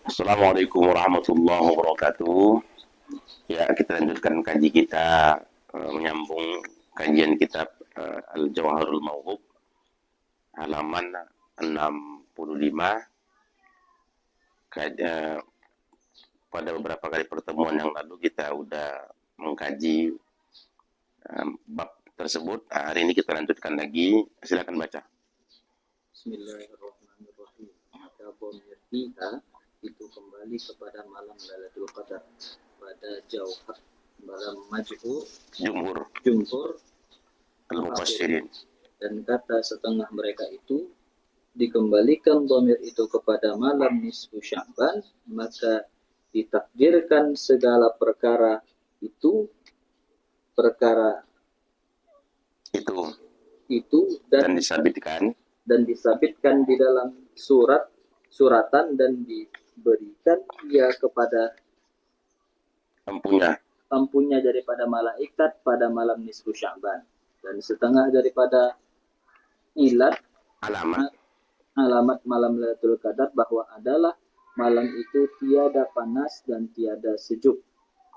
Assalamualaikum warahmatullahi wabarakatuh. Ya, kita lanjutkan kaji kita menyambung kajian kitab Al-Jawharul Mauhub halaman 65. Pada beberapa kali pertemuan yang lalu kita udah mengkaji bab tersebut. Hari ini kita lanjutkan lagi. Silakan baca. Bismillahirrahmanirrahim. Maka dhamir fiha itu kembali kepada malam Lailatul Qadar pada jauhar malam majhur jumhur Al-Mufassirin. dan kata setengah mereka itu dikembalikan dhamir itu kepada malam nisfu Sya'ban, maka ditakdirkan segala perkara itu Dan disabitkan di dalam suratan dan diberikan ia kepada empunya daripada malaikat pada malam nisfu Sya'ban, dan setengah daripada alamat malam Lailatul Qadar bahwa adalah malam itu tiada panas dan tiada sejuk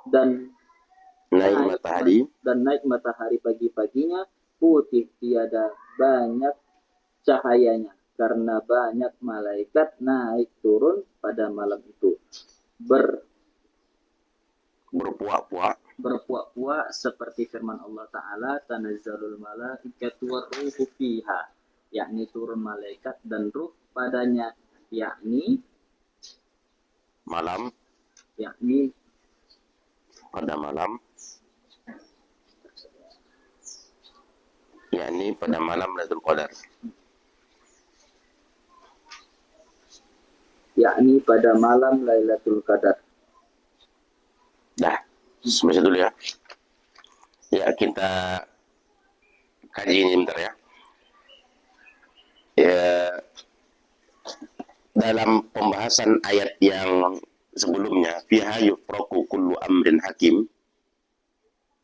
dan naik matahari pagi-paginya putih, tiada banyak cahayanya karena banyak malaikat naik turun pada malam itu berpuak-puak seperti firman Allah Ta'ala, tanazzalul malaikatu warruhu fiha, yakni turun malaikat dan ruh padanya, yakni pada malam Lailatul Qadar, yakni pada malam Lailatul Qadar. Dah, semua dulu ya. Ya, kita kaji ini bentar ya. Dalam pembahasan ayat yang sebelumnya, fiha yufraqu kullu amrin hakim.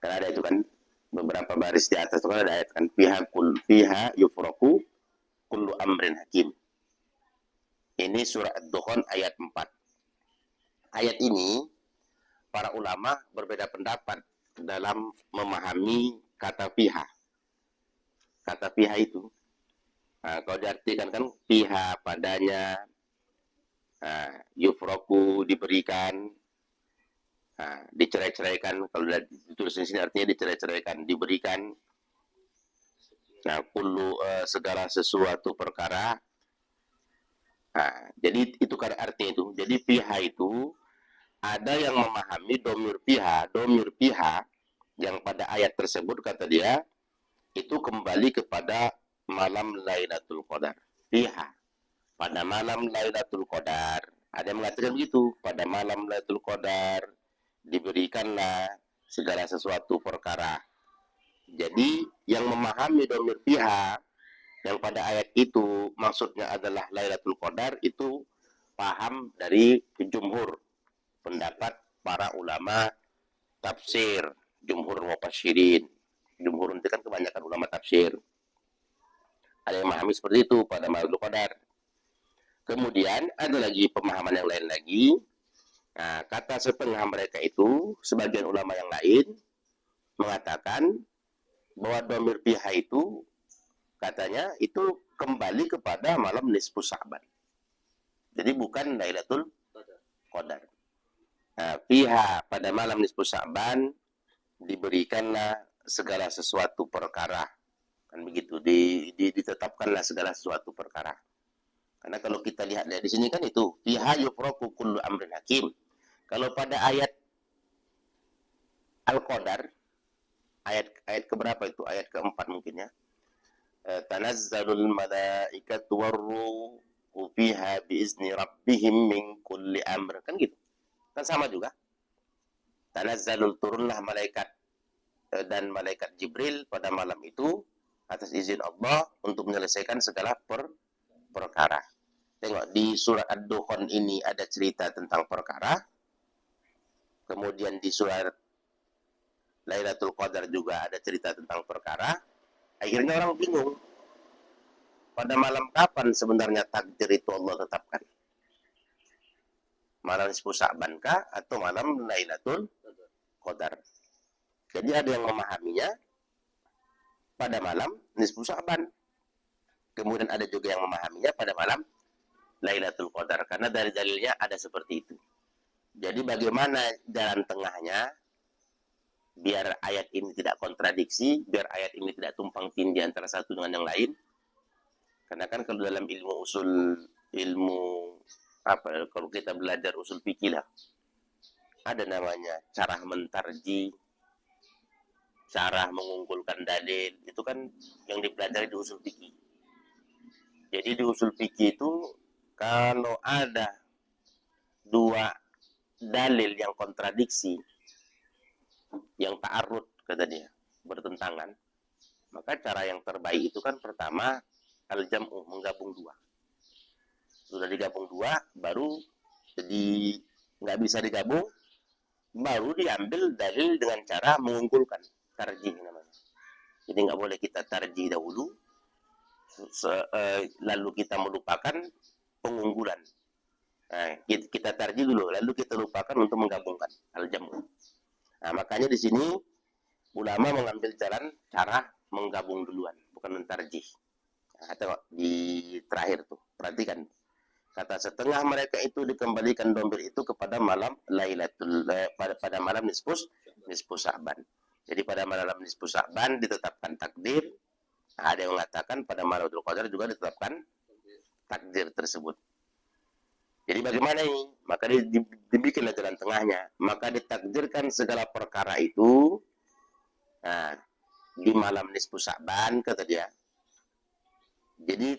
Kan ada itu kan, beberapa baris di atas itu kan ada ayat kan, fiha yufraqu kullu amrin hakim. Ini surah Ad-Dukhan ayat 4. Ayat ini para ulama berbeda pendapat dalam memahami kata fiha. Kata fiha itu, kalau diartikan kan fiha padanya, yufroku diberikan, dicerai-ceraikan. Kalau ditulis di sini artinya dicerai-ceraikan, diberikan. Kullu segala sesuatu perkara. Jadi itu kan artinya itu. Jadi fiha itu ada yang memahami domir piha yang pada ayat tersebut kata dia itu kembali kepada malam Lailatul Qadar. Piha pada malam Lailatul Qadar. Ada yang mengatakan begitu, pada malam Lailatul Qadar diberikanlah segala sesuatu perkara. Jadi yang memahami domir piha yang pada ayat itu maksudnya adalah Lailatul Qadar itu paham dari jumhur, pendapat para ulama tafsir, jumhur mufassirin. Jumhur itu kan kebanyakan ulama tafsir. Ada yang memahami seperti itu pada Lailatul Qadar. Kemudian ada lagi pemahaman yang lain lagi. Kata setengah mereka itu, sebagian ulama yang lain mengatakan bahwa dhamir piha itu katanya itu kembali kepada malam nisfu Sya'ban. Jadi bukan Lailatul Qadar. Piha pada malam nisfu Sya'ban diberikanlah segala sesuatu perkara, kan begitu, ditetapkanlah segala sesuatu perkara. Karena kalau kita lihat di sini kan itu fiha yufraqu kullu amrin hakim. Kalau pada ayat Al-Qadar, ayat keberapa itu? Ayat keempat mungkin ya. Tanazzalul malaikatu warruhu fiha biizni rabbihim min kulli amr, kan gitu. Kan sama juga. Tanazzalul, turunlah malaikat dan malaikat Jibril pada malam itu atas izin Allah untuk menyelesaikan segala perkara. Tengok di surah Ad-Dukhan ini ada cerita tentang perkara. Kemudian di surah Lailatul Qadar juga ada cerita tentang perkara. Akhirnya orang bingung. Pada malam kapan sebenarnya takdir itu Allah tetapkan? Malam nisfu Sya'ban kah atau malam Lailatul Qadar. Jadi ada yang memahaminya pada malam nisfu Sya'ban. Kemudian ada juga yang memahaminya pada malam Lailatul Qadar, karena dari dalilnya ada seperti itu. Jadi bagaimana jalan tengahnya biar ayat ini tidak kontradiksi, biar ayat ini tidak tumpang tindih antara satu dengan yang lain. Karena kan kalau dalam ilmu apa, kalau kita belajar usul fikih lah, ada namanya cara mentarji, cara mengunggulkan dalil, itu kan yang dipelajari di usul fikih. Jadi di usul fikih itu kalau ada dua dalil yang kontradiksi, yang ta'arud kata dia, bertentangan, maka cara yang terbaik itu kan pertama al-jam'u, menggabung dua. Sudah digabung dua, baru nggak bisa digabung, baru diambil dalil dengan cara mengunggulkan, tarjih namanya. Jadi nggak boleh kita tarjih dahulu, lalu kita melupakan pengunggulan. Nah, kita tarjih dulu, lalu kita lupakan untuk menggabungkan al-jam'u. Nah, makanya di sini ulama mengambil cara menggabung duluan, bukan mentarjih. Nah, tengok di terakhir tuh, perhatikan. Kata setengah mereka itu dikembalikan domir itu kepada malam Lailatul pada malam nisfu Sya'ban. Jadi pada malam nisfu Sya'ban ditetapkan takdir. Ada yang mengatakan pada malam Lailatul Qadar juga ditetapkan takdir tersebut. Jadi bagaimana ini? Maka dibikinlah jalan tengahnya. Maka ditakdirkan segala perkara itu di malam nisfu Sya'ban, kata dia. Jadi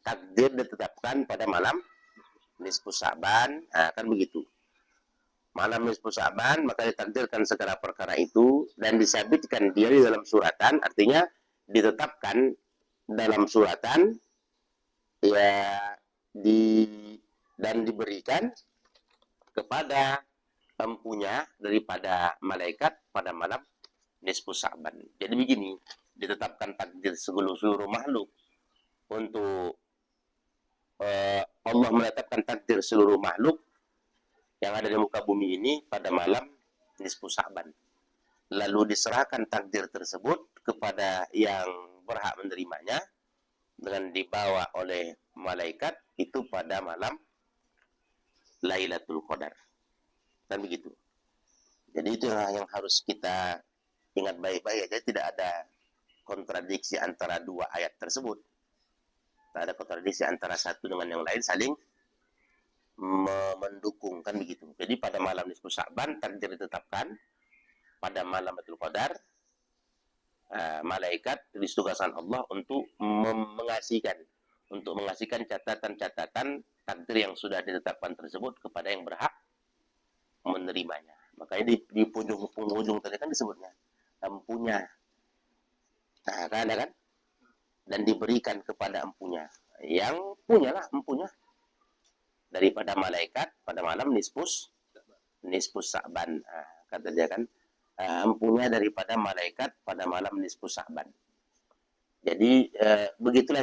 takdir ditetapkan pada malam nisfu Sya'ban, kan begitu. Malam nisfu Sya'ban, maka ditakdirkan segala perkara itu dan disabitkan dia di dalam suratan, artinya ditetapkan dalam suratan, ya, dan diberikan kepada empunya daripada malaikat pada malam nisfu Sya'ban. Jadi begini, ditetapkan takdir seluruh makhluk untuk Allah menetapkan takdir seluruh makhluk yang ada di muka bumi ini pada malam nisfu Sya'ban. Lalu diserahkan takdir tersebut kepada yang berhak menerimanya dengan dibawa oleh malaikat itu pada malam Lailatul Qadar. Dan begitu. Jadi itu yang harus kita ingat baik-baik aja, tidak ada kontradiksi antara dua ayat tersebut. Tidak ada kontradiksi antara satu dengan yang lain, saling mendukung, kan begitu. Jadi pada malam nisfu Sya'ban takdir ditetapkan, pada malam Lailatul Qadar malaikat ditugaskan Allah untuk mengasihkan catatan-catatan takdir yang sudah ditetapkan tersebut kepada yang berhak menerimanya. Makanya di penghujung tadi kan disebutnya empunya. Nah, kan ada kan? Dan diberikan kepada empunya. Yang punyalah empunya daripada malaikat pada malam nisfu Sya'ban. Kata dia kan, empunya daripada malaikat pada malam nisfu Sya'ban. Jadi begitulah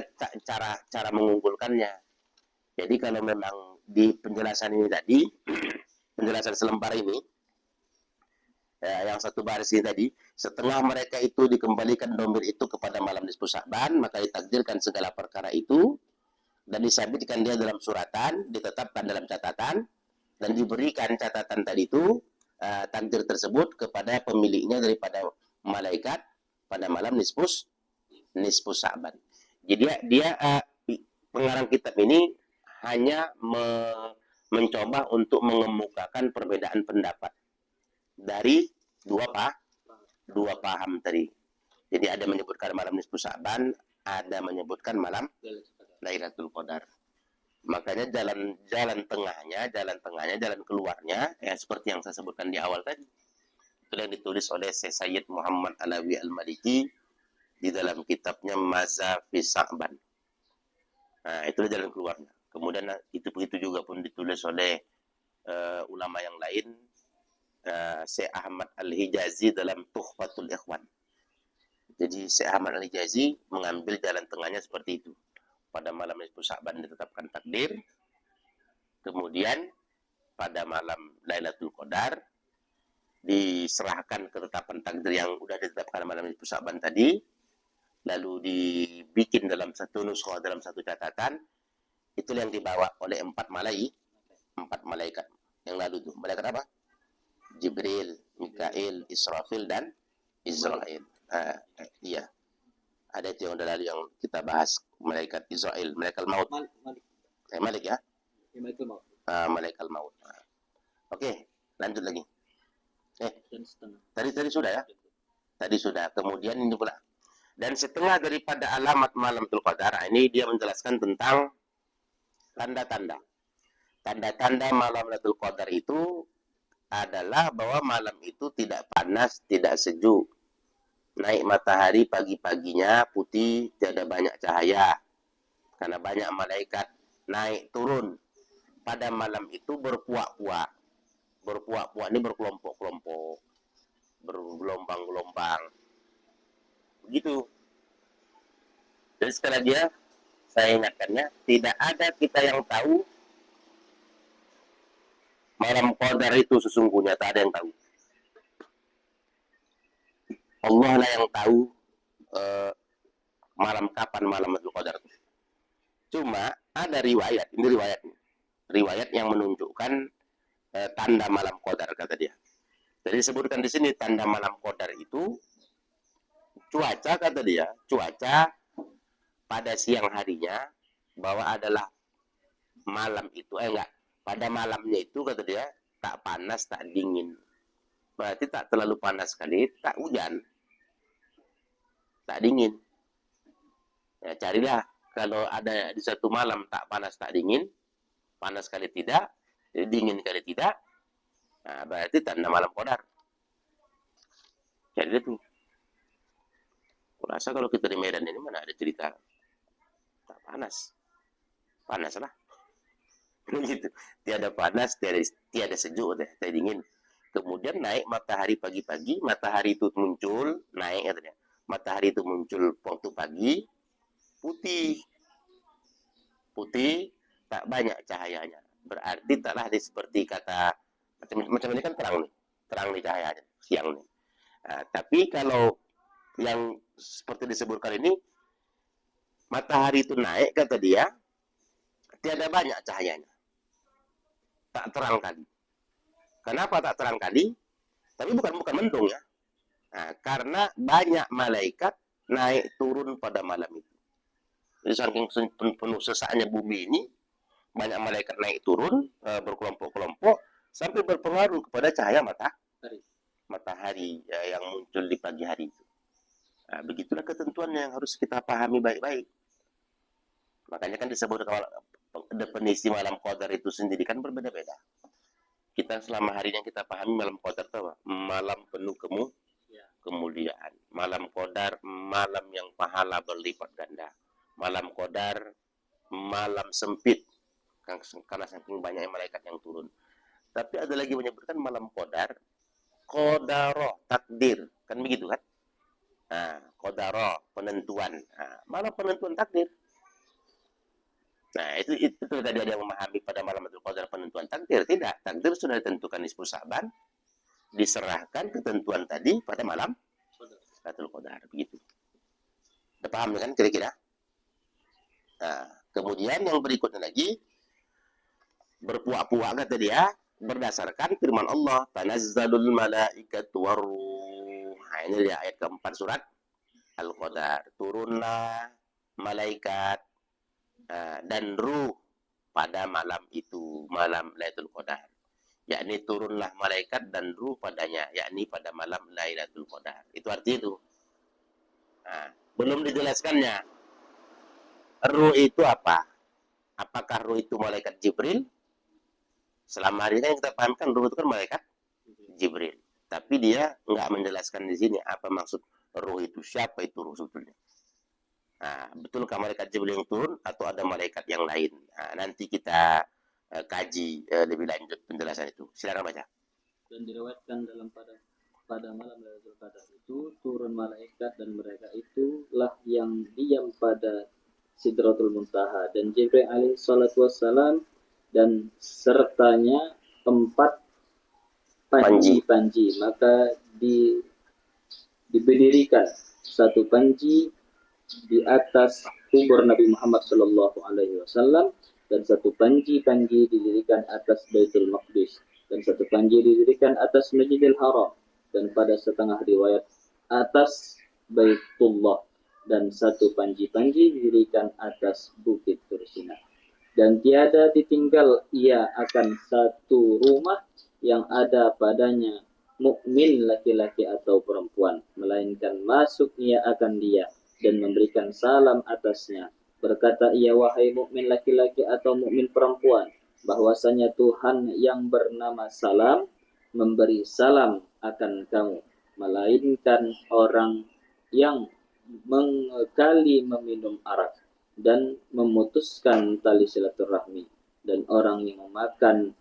cara mengunggulkannya. Jadi kalau memang di penjelasan ini tadi, penjelasan selembar ini, yang satu baris ini tadi, setelah mereka itu dikembalikan domir itu kepada malam nisfu Sya'ban, maka ditakdirkan segala perkara itu dan disabitkan dia dalam suratan, ditetapkan dalam catatan, dan diberikan catatan tadi itu, takdir tersebut kepada pemiliknya daripada malaikat pada malam nisfu Sya'ban. Jadi dia pengarang kitab ini hanya mencoba untuk mengemukakan perbedaan pendapat dari dua paham tadi. Jadi ada menyebutkan malam nisfu Sya'ban, ada menyebutkan malam Lailatul Qadar. Makanya jalan tengahnya, jalan keluarnya, ya seperti yang saya sebutkan di awal tadi. Itu yang ditulis oleh Sayyid Muhammad Alawi Al-Maliki di dalam kitabnya Maza fi Sya'ban. Nah, itulah jalan keluarnya. Kemudian itu begitu juga pun ditulis oleh ulama yang lain, Syekh Ahmad Al-Hijazi dalam Tuhfatul Ikhwan. Jadi Syekh Ahmad Al-Hijazi mengambil jalan tengahnya seperti itu. Pada malam nisfu Sya'ban ditetapkan takdir, kemudian pada malam Lailatul Qadar, diserahkan ketetapan takdir yang udah ditetapkan malam nisfu Sya'ban tadi, lalu dibikin dalam satu nuskha, dalam satu catatan, itu yang dibawa oleh empat malaikat yang lalu tuh. Malaikat apa? Jibril, Mikail, Israfil, dan Israel. Iya. Ada itu yang lalu yang kita bahas, malaikat Israel, malaikat maut. Malik ya? Malaikat maut. Malaikat maut. Oke, lanjut lagi. Dan setengah. Tadi sudah ya? Tadi sudah. Kemudian ini pula. Dan setengah daripada alamat malam Lailatul Qadar, ini dia menjelaskan tentang tanda-tanda. Tanda-tanda malam Lailatul Qadar itu adalah bahwa malam itu tidak panas, tidak sejuk. Naik matahari pagi-paginya putih, tiada banyak cahaya. Karena banyak malaikat naik turun. Pada malam itu berpuak-puak. Berpuak-puak ini berkelompok-kelompok. Bergelombang-gelombang. Begitu. Jadi sekali lagi ya, saya ingatkannya, tidak ada kita yang tahu malam Qadar itu sesungguhnya, tak ada yang tahu. Allah lah yang tahu malam kapan malam Lailatul Qadar itu. Cuma ada riwayat, ini riwayat yang menunjukkan tanda malam Qadar, kata dia. Jadi disebutkan di sini tanda malam Qadar itu cuaca, kata dia, cuaca pada siang harinya bahwa adalah malam itu pada malamnya itu, kata dia, tak panas tak dingin, berarti tak terlalu panas sekali, tak hujan, tak dingin. Ya, carilah kalau ada di satu malam tak panas tak dingin, panas sekali tidak, dingin sekali tidak, nah, berarti tanda malam Qadar. Jadi itu, kurasa kalau kita di Medan ini mana ada cerita tak panas, panas lah. Gitu. Tiada panas, tiada sejuk, tiada dingin. Kemudian naik matahari pagi-pagi, matahari itu muncul, naik katanya. Matahari itu muncul waktu pagi, putih. Putih, tak banyak cahayanya. Berarti taklah seperti kata, macam ini kan terang nih cahayanya, siang nih. Nah, tapi kalau yang seperti disebutkan ini, matahari itu naik, kata dia, tiada banyak cahayanya. Tak terang kali. Kenapa tak terang kali? Tapi bukan mendung ya. Nah, karena banyak malaikat naik turun pada malam itu. Jadi saking penuh sesaknya bumi ini, banyak malaikat naik turun berkelompok-kelompok sampai berpengaruh kepada cahaya matahari ya, yang muncul di pagi hari itu. Nah, begitulah ketentuan yang harus kita pahami baik-baik. Makanya kan disebut definisi malam Qadar itu sendiri kan berbeda-beda. Kita selama harinya kita pahami malam Qadar itu apa? Malam penuh kemuliaan. Malam Qadar, malam yang pahala berlipat ganda. Malam Qadar, malam sempit, karena saking banyaknya malaikat yang turun. Tapi ada lagi menyebutkan malam Qadar, Qadaro, takdir. Kan begitu kan? Nah, Qadaro, penentuan. Nah, malam penentuan takdir. Nah, itu tadi ada yang memahami pada malam Lailatul Qadar penentuan takdir. Tidak, takdir sudah ditentukan nisfu Sya'ban, diserahkan ketentuan tadi pada malam Lailatul Qadar. Begitu. Udah paham kan kira-kira? Nah, kemudian yang berikutnya lagi, berpuak-puak kata dia, berdasarkan firman Allah, tanazzalul malaikatu waruh. Nah, ini dia ayat keempat surat Al-Qadar. Turunlah malaikat dan ruh pada malam itu, malam Lailatul Qadar. Yakni turunlah malaikat dan ruh padanya, yakni pada malam Lailatul Qadar. Itu arti itu. Nah, belum dijelaskannya. Ruh itu apa? Apakah ruh itu malaikat Jibril? Selama hari ini kita pahamkan ruh itu kan malaikat Jibril. Tapi dia nggak menjelaskan di sini apa maksud ruh itu, siapa itu ruh sebetulnya. Nah, betulkah malaikat Jibril yang turun atau ada malaikat yang lain? Nah, nanti kita kaji lebih lanjut penjelasan itu. Silakan baca. Dan diriwayatkan dalam pada malam Lailatul Qadar itu turun malaikat dan mereka itulah yang diam pada Sidratul Muntaha, dan Jibril alaihi salatu wassalam dan sertanya 4 panji-panji, maka diberdirikan satu panji di atas kubur Nabi Muhammad Shallallahu Alaihi Wasallam, dan satu panji didirikan atas Baitul Maqdis, dan satu panji didirikan atas Masjidil Haram, dan pada setengah riwayat atas Baitullah, dan satu panji didirikan atas Bukit Tursina. Dan tiada ditinggal ia akan satu rumah yang ada padanya mukmin laki-laki atau perempuan, melainkan masuk ia akan dia dan memberikan salam atasnya. Berkata ia, wahai mukmin laki-laki atau mukmin perempuan, bahwasanya Tuhan yang bernama Salam memberi salam akan kamu, melainkan orang yang mengkali meminum arak dan memutuskan tali silaturahmi, dan orang yang memakan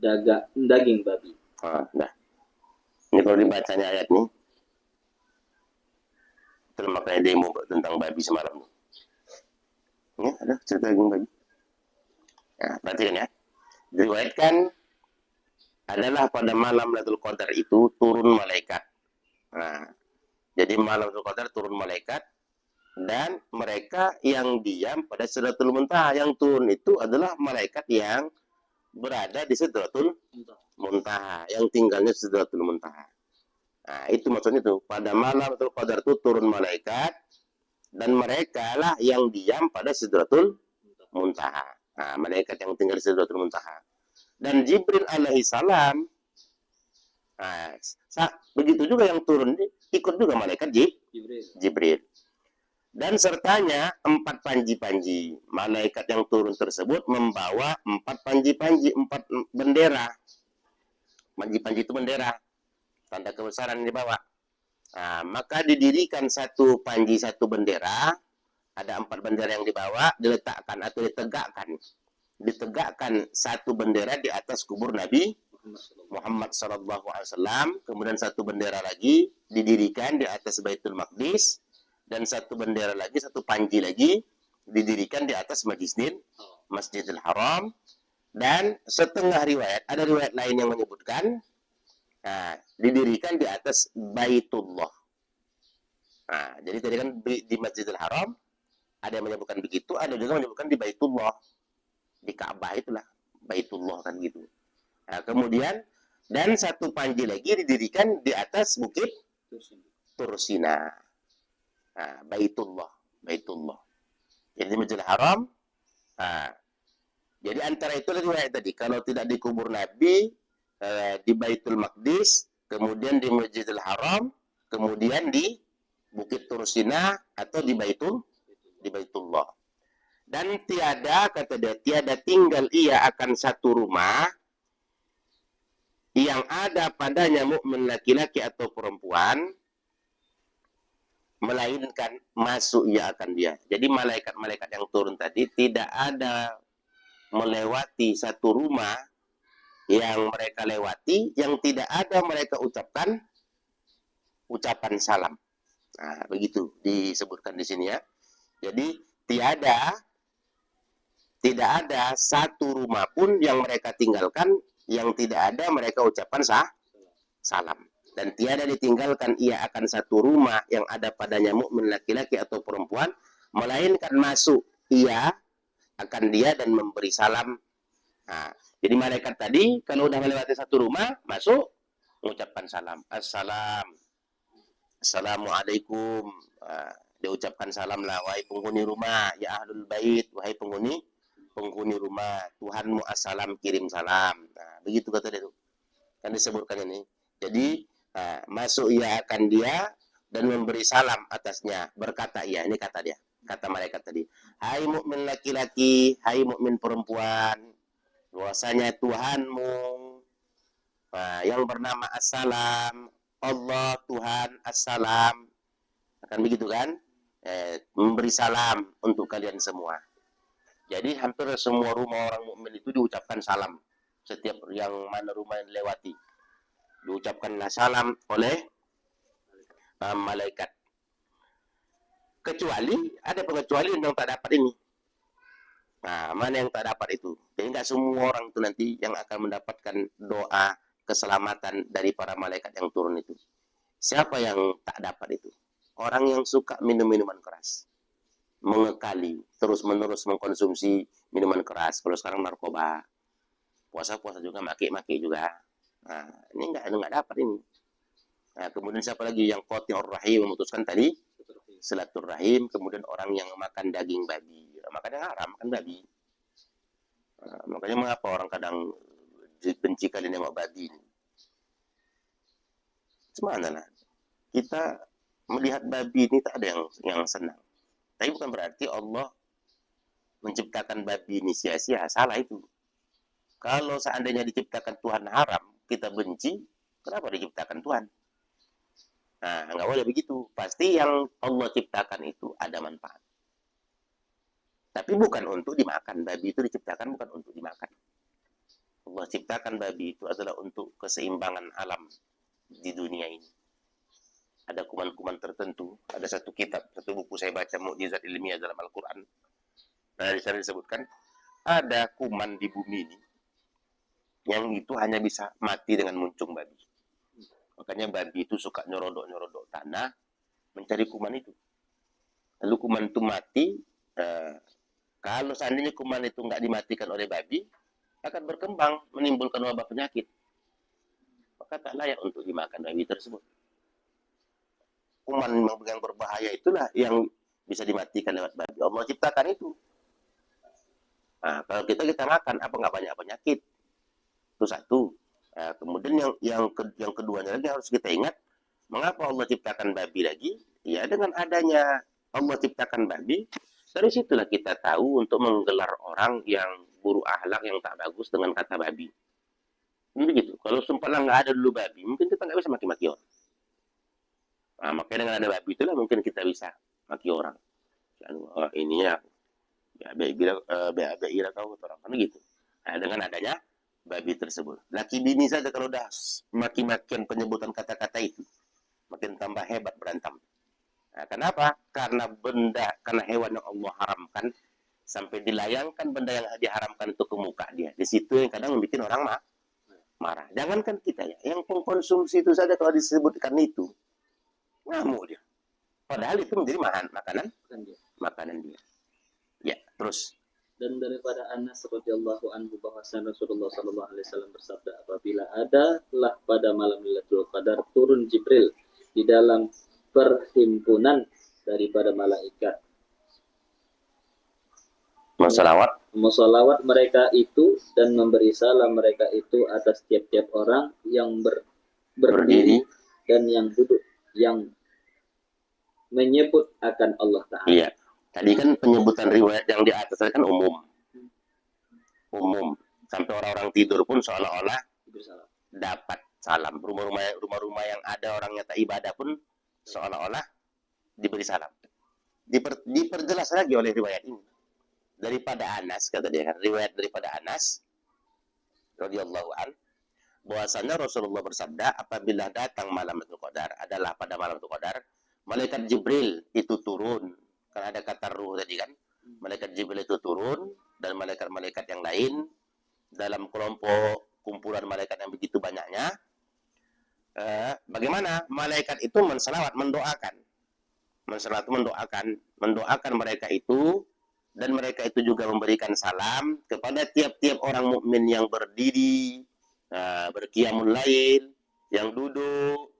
daging babi. Nah. Ini kalau dibacanya ayat ini, itu makanya demo tentang babi semalam. Ini ada cerita daging babi. Nah, perhatikan ya. Diriwayatkan adalah pada malam Lailatul Qadar itu turun malaikat. Nah, jadi malam Lailatul Qadar turun malaikat, dan mereka yang diam pada Sidratul Muntaha. Yang turun itu adalah malaikat yang berada di Sidratul Muntaha, yang tinggalnya Sidratul Muntaha. Nah, itu maksudnya itu. Pada malam Lailatul Qadar itu turun malaikat, dan mereka lah yang diam pada Sidratul Muntaha. Nah, malaikat yang tinggal di Sidratul Muntaha. Dan Jibril alaihi salam, nah, begitu juga yang turun, ikut juga malaikat Jibril. Dan sertanya 4 panji-panji. Malaikat yang turun tersebut membawa 4 panji-panji, 4 bendera. Panji-panji itu bendera, tanda kebesaran yang dibawa. Nah, maka didirikan satu panji, satu bendera. Ada 4 bendera yang dibawa, diletakkan atau ditegakkan satu bendera di atas kubur Nabi Muhammad SAW. Kemudian satu bendera lagi didirikan di atas Baitul Maqdis, dan satu bendera lagi, satu panji lagi didirikan di atas Masjidil Haram. Dan setengah riwayat, ada riwayat lain yang menyebutkan didirikan di atas Baitullah. Nah, jadi tadi kan di Masjidil Haram ada yang menyebutkan begitu, ada juga menyebutkan di Baitullah, di Ka'bah itulah Baitullah kan gitu. Nah, kemudian dan satu panji lagi didirikan di atas Bukit Tursina. Nah, Baitullah. Jadi Masjidil Haram. Nah, jadi antara itu riwayat tadi, kalau tidak di kubur Nabi, di Baitul Maqdis, kemudian di Masjidil Haram, kemudian di Bukit Tursina, atau di Baitullah. Dan tiada, kata dia, tiada tinggal ia akan satu rumah yang ada padanya mukmin laki-laki atau perempuan, melainkan masuk ia akan dia. Jadi malaikat-malaikat yang turun tadi tidak ada melewati satu rumah yang mereka lewati yang tidak ada mereka ucapkan ucapan salam. Nah, begitu disebutkan di sini ya. Jadi tidak ada satu rumah pun yang mereka tinggalkan yang tidak ada mereka ucapan salam. Dan tiada ditinggalkan ia akan satu rumah yang ada padanya mukmin laki-laki atau perempuan, melainkan masuk ia akan dia dan memberi salam. Nah, jadi malaikat tadi kalau udah melewati satu rumah, masuk, mengucapkan salam. Assalamualaikum. Diucapkan salam lah, wahai penghuni rumah, ya ahlul bait, wahai penghuni rumah, Tuhanmu assalam, kirim salam. Nah, begitu kata dia tuh. Kan disebutkan ini. Jadi masuk ia akan dia dan memberi salam atasnya. Berkata ia, ini kata dia, kata malaikat tadi, hai mukmin laki-laki, hai mukmin perempuan, bahwasanya Tuhanmu yang bernama Assalam, Allah Tuhan Assalam, akan begitu kan, memberi salam untuk kalian semua. Jadi hampir semua rumah orang mukmin itu diucapkan salam. Setiap yang mana rumah yang dilewati, diucapkanlah salam oleh malaikat. Kecuali, ada pengecualian yang tak dapat ini. Nah, mana yang tak dapat itu? Jadi nggak semua orang itu nanti yang akan mendapatkan doa keselamatan dari para malaikat yang turun itu. Siapa yang tak dapat itu? Orang yang suka minum minuman keras, mengekali, terus-menerus mengkonsumsi minuman keras. Kalau sekarang narkoba, puasa-puasa juga, maki-maki juga. Nah, ini nggak dapat ini. Nah, kemudian siapa lagi yang qati'ur rahim memutuskan tadi? Silaturahim. Kemudian orang yang makan daging babi. Makan yang haram, makan babi. Nah, makanya mengapa orang kadang benci kali nengok babi ini. Semana lah. Kita melihat babi ini tak ada yang senang. Tapi bukan berarti Allah menciptakan babi ini sia-sia. Salah itu. Kalau seandainya diciptakan Tuhan haram, kita benci, kenapa diciptakan Tuhan? Nah, nggak boleh begitu. Pasti yang Allah ciptakan itu ada manfaat. Tapi bukan untuk dimakan. Babi itu diciptakan bukan untuk dimakan. Allah ciptakan babi itu adalah untuk keseimbangan alam di dunia ini. Ada kuman-kuman tertentu. Ada satu kitab, satu buku saya baca, Mukjizat Ilmiah dalam Al-Quran. Nah, di sana disebutkan, ada kuman di bumi ini yang itu hanya bisa mati dengan muncung babi. Makanya babi itu suka nyorodok-nyorodok tanah mencari kuman itu. Lalu kuman itu mati. Kalau seandainya kuman itu nggak dimatikan oleh babi, akan berkembang menimbulkan wabah penyakit. Maka tak layak untuk dimakan babi tersebut. Kuman yang berbahaya itulah yang bisa dimatikan lewat babi. Allah ciptakan itu. Nah, kalau kita makan, apa nggak banyak penyakit? Itu satu. Nah, kemudian yang keduanya lagi harus kita ingat, mengapa Allah ciptakan babi lagi? Ya, dengan adanya Allah ciptakan babi, dari situlah kita tahu untuk menggelar orang yang buruk akhlak yang tak bagus dengan kata babi. Ini begitu. Kalau seumpama nggak ada dulu babi, mungkin kita nggak bisa maki-maki orang. Nah, makanya dengan ada babi itulah mungkin kita bisa maki orang. Ini ya, BABI lah kau orang kan gitu. Nah, dengan adanya babi tersebut. Laki bini saja kalau udah maki-makian penyebutan kata-kata itu, makin tambah hebat berantem. Nah, kenapa? Karena hewan yang Allah haramkan, sampai dilayangkan benda yang diharamkan itu ke muka dia. Di situ yang kadang membuat orang marah. Jangankan kita ya, yang pengkonsumsi itu saja kalau disebutkan itu, ngamuk dia. Padahal itu menjadi makanan dia. Ya, terus. Dan daripada Anas radhiyallahu anhu bahwasanya Rasulullah sallallahu alaihi wasallam bersabda, apabila adalah pada malam Lailatul Qadar turun Jibril di dalam perhimpunan daripada malaikat, mensolawat mereka itu dan memberi salam mereka itu atas tiap-tiap orang yang berdiri dan yang duduk, yang menyebut akan Allah Ta'ala. Iya. Tadi kan penyebutan riwayat yang di atas kan umum. Sampai orang-orang tidur pun seolah-olah dapat salam. Rumah-rumah yang ada orangnya tak ibadah pun seolah-olah diberi salam. Diperjelas lagi oleh riwayat ini. Daripada Anas, kata dia kan, riwayat daripada Anas radhiyallahu an, bahwasanya Rasulullah bersabda, apabila datang malam Lailatul Qadar, adalah pada malam Lailatul Qadar, malaikat Jibril itu turun. Kan ada kata ruh tadi kan. Malaikat Jibril itu turun dan malaikat-malaikat yang lain dalam kelompok kumpulan malaikat yang begitu banyaknya. Bagaimana? Malaikat itu mendoakan mereka itu, dan mereka itu juga memberikan salam kepada tiap-tiap orang mukmin yang berdiri, berqiyamul lail, yang duduk,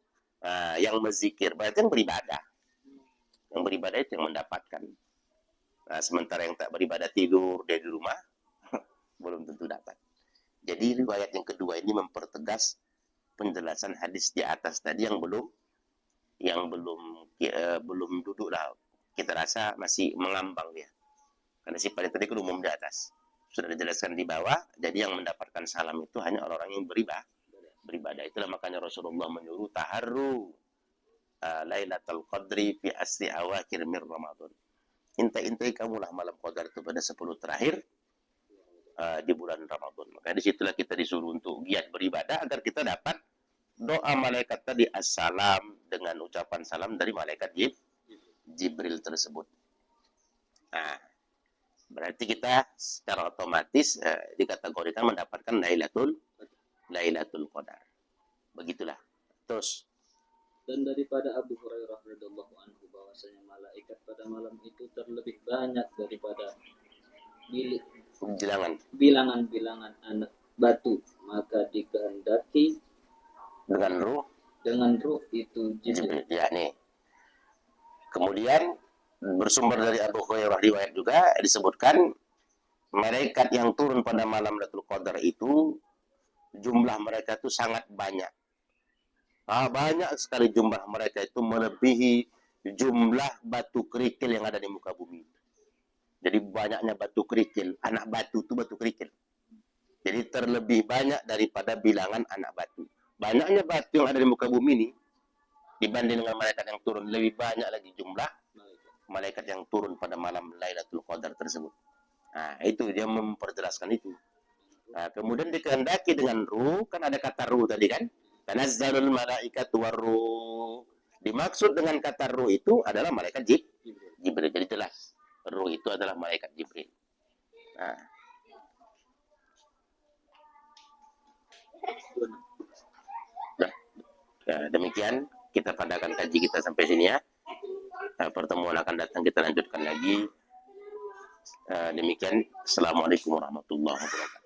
yang berzikir, berarti yang beribadah. Yang beribadah itu yang mendapatkan. Sementara yang tak beribadah tidur dia di rumah, belum tentu dapat. Jadi riwayat yang kedua ini mempertegas penjelasan hadis di atas tadi yang belum duduk lah. Kita rasa masih mengambang dia. Karena sifat tadi kan umum di atas. Sudah dijelaskan di bawah, jadi yang mendapatkan salam itu hanya orang-orang yang beribadah. Itulah makanya Rasulullah menyuruh taharru Lailatul Qadri fi asri awakhir min Ramadan. Intai kamulah malam Qadar itu pada 10 terakhir di bulan Ramadan. Maka disitulah kita disuruh untuk giat beribadah agar kita dapat doa malaikat tadi assalam dengan ucapan salam dari malaikat Jibril tersebut. Nah, Berarti kita secara otomatis dikategorikan mendapatkan Lailatul Qadar. Begitulah. Terus Dan daripada Abu Hurairah radhiyallahu anhu bahwasanya malaikat pada malam itu terlebih banyak daripada bilangan anak batu, maka dikehendaki dengan ruh itu Jibril. Ya nih. Kemudian bersumber dari Abu Hurairah riwayat juga disebutkan malaikat yang turun pada malam Lailatul Qadar itu jumlah mereka itu sangat banyak. Banyak sekali jumlah mereka itu melebihi jumlah batu kerikil yang ada di muka bumi. Jadi banyaknya batu kerikil, anak batu itu batu kerikil. Jadi terlebih banyak daripada bilangan anak batu. Banyaknya batu yang ada di muka bumi ini dibanding dengan malaikat yang turun, lebih banyak lagi jumlah malaikat yang turun pada malam Lailatul Qadar tersebut. Nah, itu dia memperjelaskan itu. Nah, kemudian dikehendaki dengan ruh, kan ada kata ruh tadi kan? Tanazzalul malaikatu warruh. Dimaksud dengan kata ruh itu adalah malaikat Jibril. Jadi jelas, ruh itu adalah malaikat Jibril. Nah. Ya, demikian kita padakan kaji kita sampai sini ya. Pertemuan akan datang kita lanjutkan lagi. Demikian. Assalamualaikum warahmatullahi wabarakatuh.